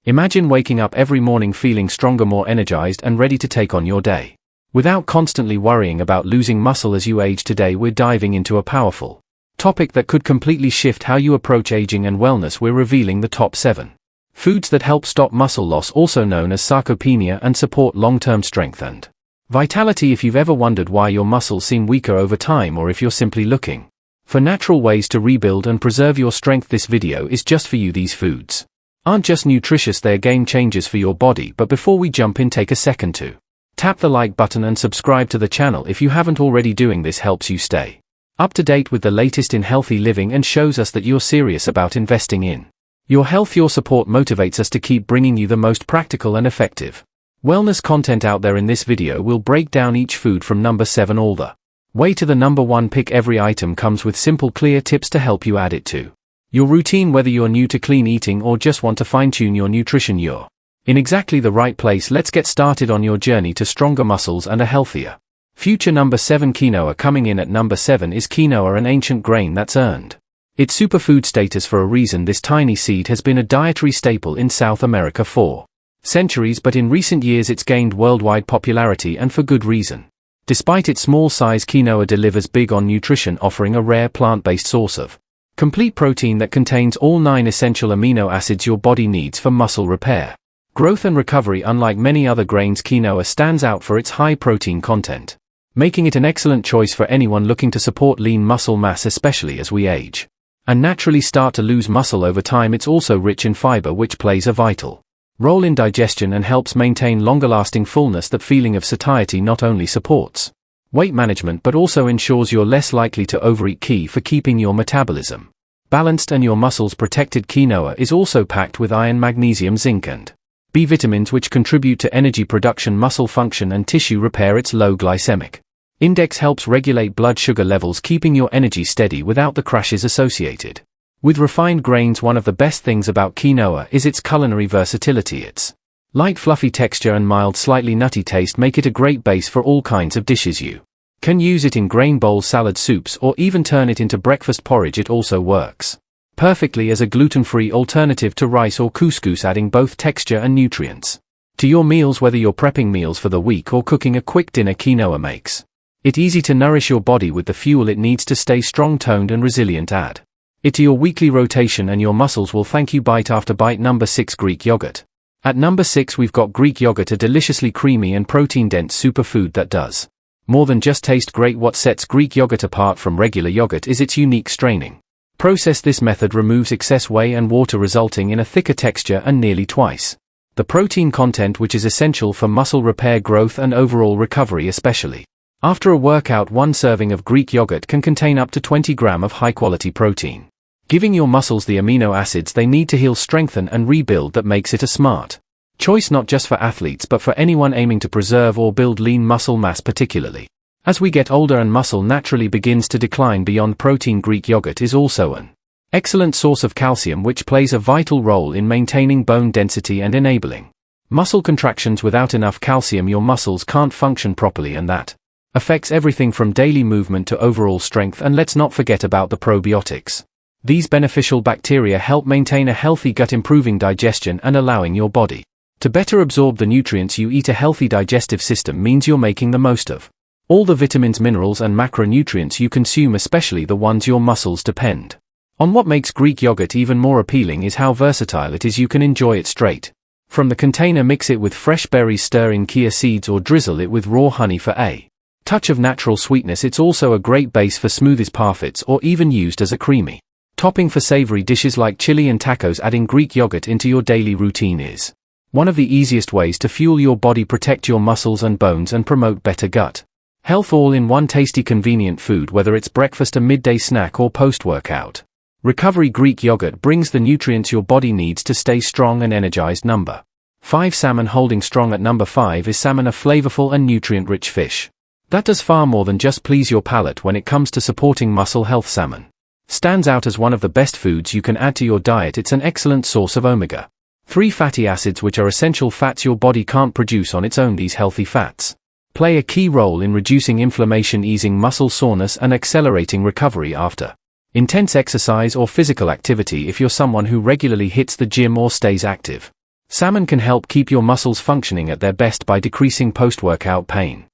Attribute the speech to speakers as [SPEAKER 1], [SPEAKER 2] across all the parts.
[SPEAKER 1] Imagine waking up every morning feeling stronger, more energized, and ready to take on your day. Without constantly worrying about losing muscle as you age. Today we're diving into a powerful topic that could completely shift how you approach aging and wellness. We're revealing the top 7 foods that help stop muscle loss, also known as sarcopenia, and support long-term strength and vitality. If you've ever wondered why your muscles seem weaker over time, or if you're simply looking for natural ways to rebuild and preserve your strength, this video is just for you. These foods aren't just nutritious, they're game changers for your body. But before we jump in, take a second to tap the like button and subscribe to the channel if you haven't already. Doing this helps you stay up to date with the latest in healthy living and shows us that you're serious about investing in your health. Your support motivates us to keep bringing you the most practical and effective wellness content out there. In this video we'll break down each food from number 7 all the way to the number 1 pick. Every item comes with simple, clear tips to help you add it to your routine. Whether you're new to clean eating or just want to fine-tune your nutrition, you're in exactly the right place. Let's get started on your journey to stronger muscles and a healthier future. Number 7, quinoa. Coming in at number 7 is quinoa, an ancient grain that's earned its superfood status for a reason. This tiny seed has been a dietary staple in South America for centuries, but in recent years it's gained worldwide popularity, and for good reason. Despite its small size, quinoa delivers big on nutrition, offering a rare plant-based source of complete protein that contains all 9 essential amino acids your body needs for muscle repair, growth and recovery. Unlike many other grains, quinoa stands out for its high protein content, making it an excellent choice for anyone looking to support lean muscle mass, especially as we age and naturally start to lose muscle over time. It's also rich in fiber, which plays a vital role in digestion and helps maintain longer-lasting fullness. That feeling of satiety not only supports weight management but also ensures you're less likely to overeat, key for keeping your metabolism balanced and your muscles protected. Quinoa is also packed with iron, magnesium, zinc and B vitamins, which contribute to energy production, muscle function and tissue repair. Its low glycemic index helps regulate blood sugar levels, keeping your energy steady without the crashes associated with refined grains. One of the best things about quinoa is its culinary versatility. Its light, fluffy texture and mild, slightly nutty taste make it a great base for all kinds of dishes. You can use it in grain bowls, salad, soups, or even turn it into breakfast porridge. It also works perfectly as a gluten-free alternative to rice or couscous, adding both texture and nutrients to your meals. Whether you're prepping meals for the week or cooking a quick dinner, quinoa makes it easy to nourish your body with the fuel it needs to stay strong, toned and resilient. Add it to your weekly rotation and your muscles will thank you bite after bite. Number 6, Greek yogurt. At number 6 we've got Greek yogurt, a deliciously creamy and protein-dense superfood that does more than just taste great. What sets Greek yogurt apart from regular yogurt is its unique straining process. This method removes excess whey and water, resulting in a thicker texture and nearly twice the protein content, which is essential for muscle repair, growth and overall recovery, especially after a workout. One serving of Greek yogurt can contain up to 20 grams of high-quality protein, giving your muscles the amino acids they need to heal, strengthen and rebuild. That makes it a smart choice not just for athletes but for anyone aiming to preserve or build lean muscle mass, particularly as we get older and muscle naturally begins to decline. Beyond protein, Greek yogurt is also an excellent source of calcium, which plays a vital role in maintaining bone density and enabling muscle contractions. Without enough calcium, your muscles can't function properly, and that affects everything from daily movement to overall strength. And let's not forget about the probiotics. These beneficial bacteria help maintain a healthy gut, improving digestion and allowing your body to better absorb the nutrients you eat. A healthy digestive system means you're making the most of all the vitamins, minerals and macronutrients you consume, especially the ones your muscles depend on. What makes Greek yogurt even more appealing is how versatile it is. You can enjoy it straight from the container, mix it with fresh berries, stir in chia seeds or drizzle it with raw honey for a touch of natural sweetness. It's also a great base for smoothies, parfaits, or even used as a creamy topping for savory dishes like chili and tacos. Adding Greek yogurt into your daily routine is one of the easiest ways to fuel your body, protect your muscles and bones, and promote better gut health, all in one tasty, convenient food. Whether it's breakfast, a midday snack, or post-workout recovery, Greek yogurt brings the nutrients your body needs to stay strong and energized. Number 5, salmon. Holding strong at number 5 is salmon, a flavorful and nutrient-rich fish that does far more than just please your palate when it comes to supporting muscle health. Salmon stands out as one of the best foods you can add to your diet. It's an excellent source of omega-3 fatty acids, which are essential fats your body can't produce on its own. These healthy fats play a key role in reducing inflammation, easing muscle soreness and accelerating recovery after intense exercise or physical activity. If you're someone who regularly hits the gym or stays active, Salmon can help keep your muscles functioning at their best by decreasing post-workout pain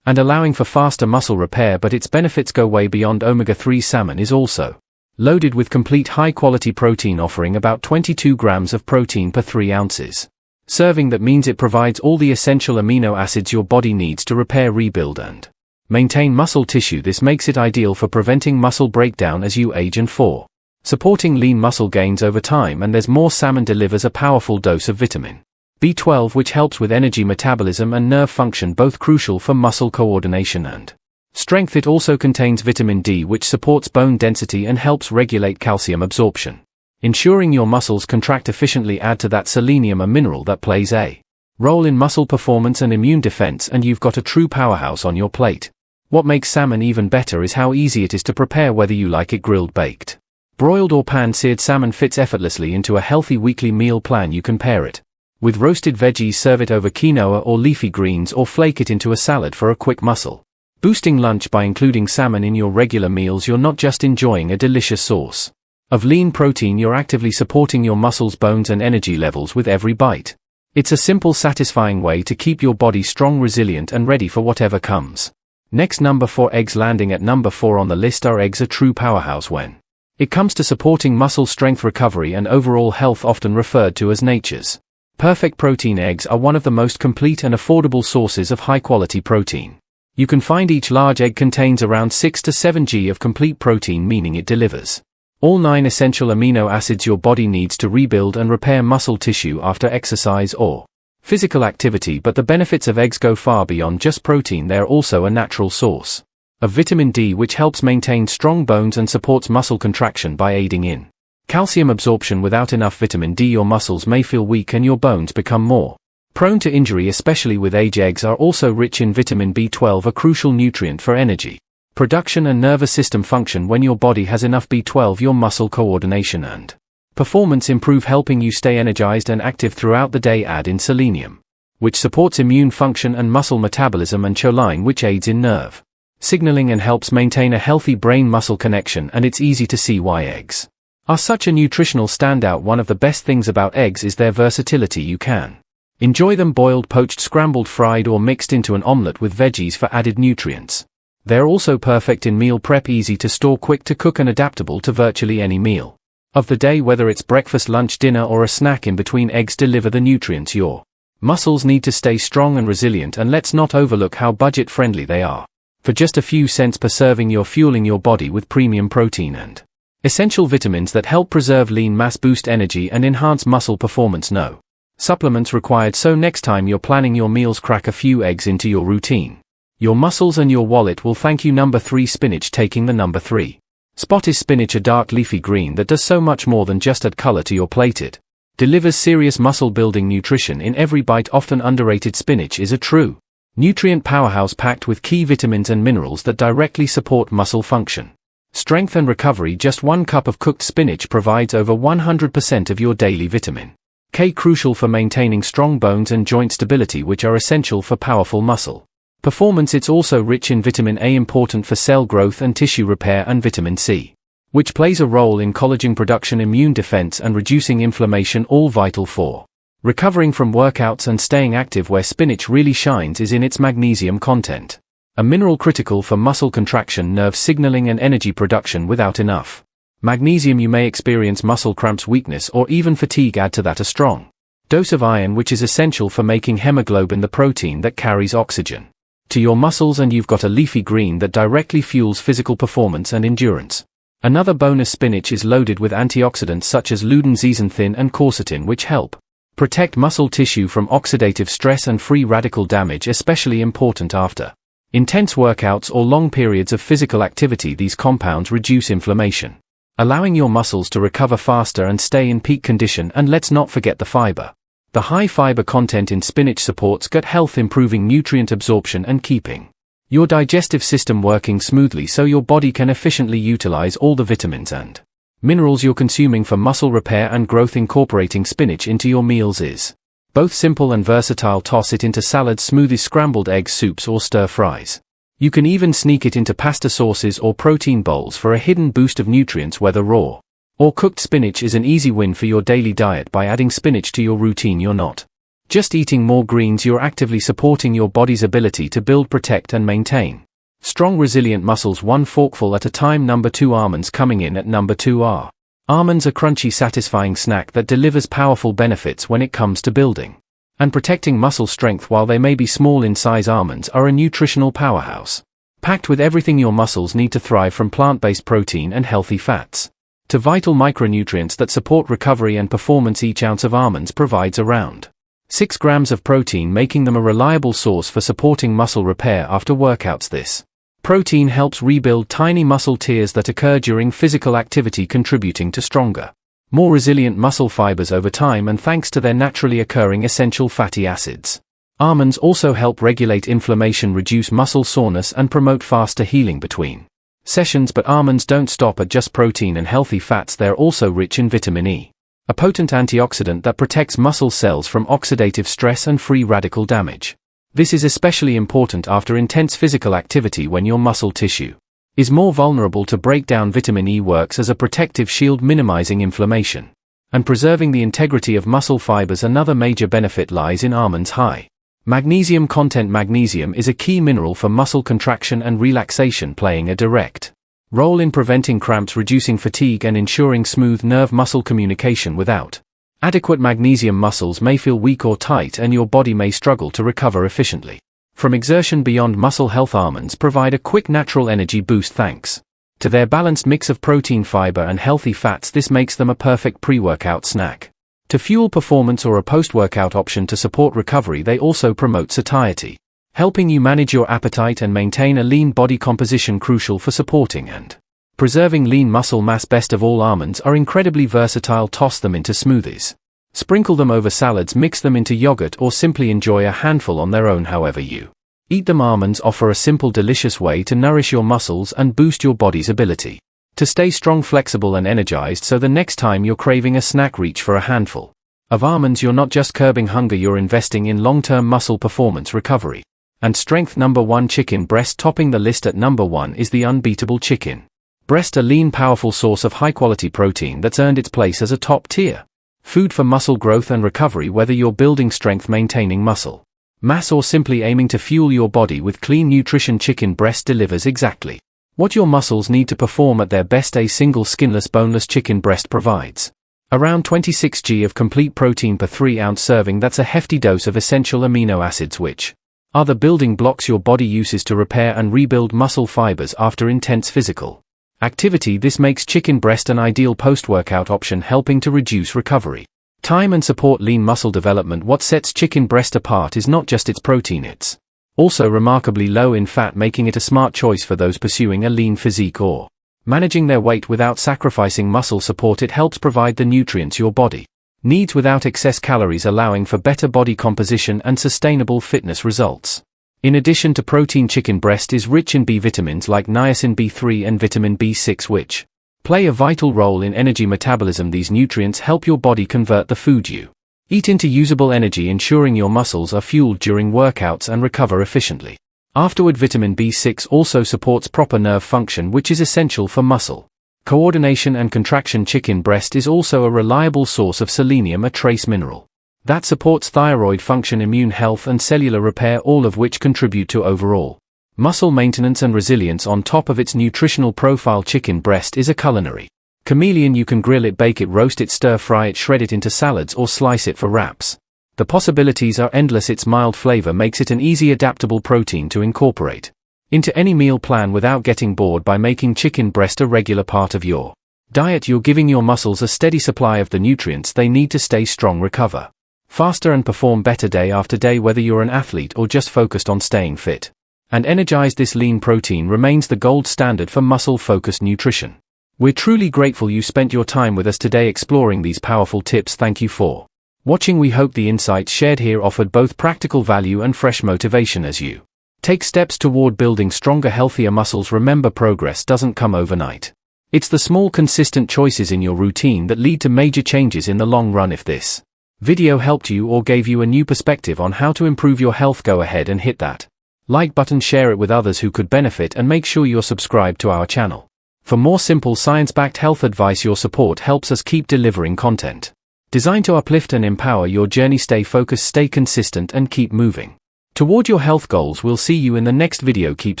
[SPEAKER 1] and allowing for faster muscle repair, but its benefits go way beyond omega-3. Salmon is also loaded with complete high-quality protein, offering about 22 grams of protein per 3 ounces serving. That means it provides all the essential amino acids your body needs to repair, rebuild, and maintain muscle tissue. This makes it ideal for preventing muscle breakdown as you age and for supporting lean muscle gains over time. And there's more. Salmon delivers a powerful dose of vitamin B12, which helps with energy metabolism and nerve function, both crucial for muscle coordination and strength. It also contains vitamin D, which supports bone density and helps regulate calcium absorption, ensuring your muscles contract efficiently. Add to that selenium, a mineral that plays a role in muscle performance and immune defense, and you've got a true powerhouse on your plate. What makes salmon even better is how easy it is to prepare, whether you like it grilled, baked, broiled, or pan-seared. Salmon fits effortlessly into a healthy weekly meal plan. You can pair it with roasted veggies, serve it over quinoa or leafy greens, or flake it into a salad for a quick muscle boosting lunch. By including salmon in your regular meals, you're not just enjoying a delicious source of lean protein, you're actively supporting your muscles, bones, and energy levels with every bite. It's a simple, satisfying way to keep your body strong, resilient, and ready for whatever comes next. Number 4. Eggs. Landing at number 4 on the list are eggs, a true powerhouse when it comes to supporting muscle strength, recovery, and overall health. Often referred to as nature's perfect protein, eggs are one of the most complete and affordable sources of high-quality protein. You can find each large egg contains around 6 to 7 g of complete protein, meaning it delivers all 9 essential amino acids your body needs to rebuild and repair muscle tissue after exercise or physical activity. But the benefits of eggs go far beyond just protein. They're also a natural source of vitamin D, which helps maintain strong bones and supports muscle contraction by aiding in calcium absorption. Without enough vitamin D, your muscles may feel weak and your bones become more prone to injury, especially with age. Eggs are also rich in vitamin B12, a crucial nutrient for energy production and nervous system function. When your body has enough B12, your muscle coordination and performance improve, helping you stay energized and active throughout the day. Add in selenium, which supports immune function and muscle metabolism, and choline, which aids in nerve signaling and helps maintain a healthy brain-muscle connection. And it's easy to see why eggs are such a nutritional standout. One of the best things about eggs is their versatility. You can enjoy them boiled, poached, scrambled, fried, or mixed into an omelette with veggies for added nutrients. They're also perfect in meal prep, easy to store, quick to cook, and adaptable to virtually any meal of the day, whether it's breakfast, lunch, dinner, or a snack in between. Eggs deliver the nutrients your muscles need to stay strong and resilient, and let's not overlook how budget-friendly they are. For just a few cents per serving, you're fueling your body with premium protein and essential vitamins that help preserve lean mass, boost energy, and enhance muscle performance. No supplements required. So next time you're planning your meals, crack a few eggs into your routine. Your muscles and your wallet will thank you. Number 3. Spinach. Taking the number 3 spot is spinach, a dark leafy green that does so much more than just add color to your plate. It delivers serious muscle-building nutrition in every bite. Often underrated, spinach is a true nutrient powerhouse, packed with key vitamins and minerals that directly support muscle function, strength, and recovery. Just 1 cup of cooked spinach provides over 100% of your daily vitamin K, crucial for maintaining strong bones and joint stability, which are essential for powerful muscle performance. It's also rich in vitamin A, important for cell growth and tissue repair, and vitamin C, which plays a role in collagen production, immune defense, and reducing inflammation, all vital for recovering from workouts and staying active. Where spinach really shines is in its magnesium content, a mineral critical for muscle contraction, nerve signaling, and energy production. Without enough magnesium, you may experience muscle cramps, weakness, or even fatigue. Add to that a strong dose of iron, which is essential for making hemoglobin, the protein that carries oxygen to your muscles, and you've got a leafy green that directly fuels physical performance and endurance. Another bonus, spinach is loaded with antioxidants such as lutein, zeaxanthin, and quercetin, which help protect muscle tissue from oxidative stress and free radical damage, especially important after intense workouts or long periods of physical activity. These compounds reduce inflammation, allowing your muscles to recover faster and stay in peak condition. And let's not forget the fiber. The high fiber content in spinach supports gut health, improving nutrient absorption and keeping your digestive system working smoothly, so your body can efficiently utilize all the vitamins and minerals you're consuming for muscle repair and growth. Incorporating spinach into your meals is both simple and versatile. Toss it into salads, smoothies, scrambled eggs, soups, or stir fries. You can even sneak it into pasta sauces or protein bowls for a hidden boost of nutrients, whether raw, Or cooked spinach is an easy win for your daily diet. By adding spinach to your routine, you're not just eating more greens, you're actively supporting your body's ability to build, protect and maintain strong, resilient muscles, one forkful at a time. Number 2. Almonds. Coming in at number 2 are almonds, a crunchy, satisfying snack that delivers powerful benefits when it comes to building and protecting muscle strength. While they may be small in size, almonds are a nutritional powerhouse, packed with everything your muscles need to thrive, from plant-based protein and healthy fats to vital micronutrients that support recovery and performance. Each ounce of almonds provides around 6 grams of protein, making them a reliable source for supporting muscle repair after workouts. This protein helps rebuild tiny muscle tears that occur during physical activity, contributing to stronger, more resilient muscle fibers over time, and thanks to their naturally occurring essential fatty acids. Almonds also help regulate inflammation, reduce muscle soreness and promote faster healing between sessions. But almonds don't stop at just protein and healthy fats. They're also rich in vitamin E, a potent antioxidant that protects muscle cells from oxidative stress and free radical damage. This is especially important after intense physical activity, when your muscle tissue is more vulnerable to breakdown. Vitamin E works as a protective shield, minimizing inflammation and preserving the integrity of muscle fibers. Another major benefit lies in almonds' high magnesium content. Magnesium is a key mineral for muscle contraction and relaxation, playing a direct role in preventing cramps, reducing fatigue and ensuring smooth nerve-muscle communication. Without adequate magnesium, muscles may feel weak or tight and your body may struggle to recover efficiently from exertion. Beyond muscle health, almonds provide a quick, natural energy boost thanks to their balanced mix of protein, fiber and healthy fats. This makes them a perfect pre-workout snack to fuel performance or a post-workout option to support recovery. They also promote satiety, helping you manage your appetite and maintain a lean body composition, crucial for supporting and preserving lean muscle mass. Best of all, almonds are incredibly versatile. Toss them into smoothies, sprinkle them over salads, mix them into yogurt, or simply enjoy a handful on their own. However you eat them, almonds offer a simple, delicious way to nourish your muscles and boost your body's ability to stay strong, flexible and energized. So the next time you're craving a snack, reach for a handful of almonds. You're not just curbing hunger, you're investing in long-term muscle performance, recovery and strength. Number 1. Chicken breast. Topping the list at number 1 is the unbeatable chicken breast, a lean, powerful source of high-quality protein that's earned its place as a top-tier food for muscle growth and recovery. Whether you're building strength, maintaining muscle mass, or simply aiming to fuel your body with clean nutrition, chicken breast delivers exactly what your muscles need to perform at their best. A single skinless, boneless chicken breast provides around 26 g of complete protein per 3-ounce serving. That's a hefty dose of essential amino acids, which are the building blocks your body uses to repair and rebuild muscle fibers after intense physical activity. This makes chicken breast an ideal post-workout option, helping to reduce recovery time and support lean muscle development. What sets chicken breast apart is not just its protein, it's also remarkably low in fat, making it a smart choice for those pursuing a lean physique or managing their weight without sacrificing muscle support. It helps provide the nutrients your body needs without excess calories, allowing for better body composition and sustainable fitness results. In addition to protein, chicken breast is rich in B vitamins like niacin, B3 and vitamin B6, which play a vital role in energy metabolism. These nutrients help your body convert the food you eat into usable energy, ensuring your muscles are fueled during workouts and recover efficiently afterward. Vitamin B6 also supports proper nerve function, which is essential for muscle coordination and contraction. Chicken breast is also a reliable source of selenium, a trace mineral that supports thyroid function, immune health and cellular repair, all of which contribute to overall muscle maintenance and resilience. On top of its nutritional profile, chicken breast is a culinary chameleon. You can grill it, bake it, roast it, stir fry it, shred it into salads or slice it for wraps. The possibilities are endless. Its mild flavor makes it an easy, adaptable protein to incorporate into any meal plan without getting bored. By making chicken breast a regular part of your diet, you're giving your muscles a steady supply of the nutrients they need to stay strong, recover faster and perform better day after day. Whether you're an athlete or just focused on staying fit and energized, this lean protein remains the gold standard for muscle-focused nutrition. We're truly grateful you spent your time with us today exploring these powerful tips. Thank you for watching. We hope the insights shared here offered both practical value and fresh motivation as you take steps toward building stronger, healthier muscles. Remember, progress doesn't come overnight. It's the small, consistent choices in your routine that lead to major changes in the long run. If this video helped you or gave you a new perspective on how to improve your health, go ahead and hit that like button, share it with others who could benefit, and make sure you're subscribed to our channel For more simple science-backed health advice, your support helps us keep delivering content designed to uplift and empower your journey. Stay focused, stay consistent, and keep moving toward your health goals. We'll see you in the next video. Keep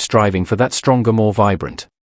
[SPEAKER 1] striving for that stronger, more vibrant,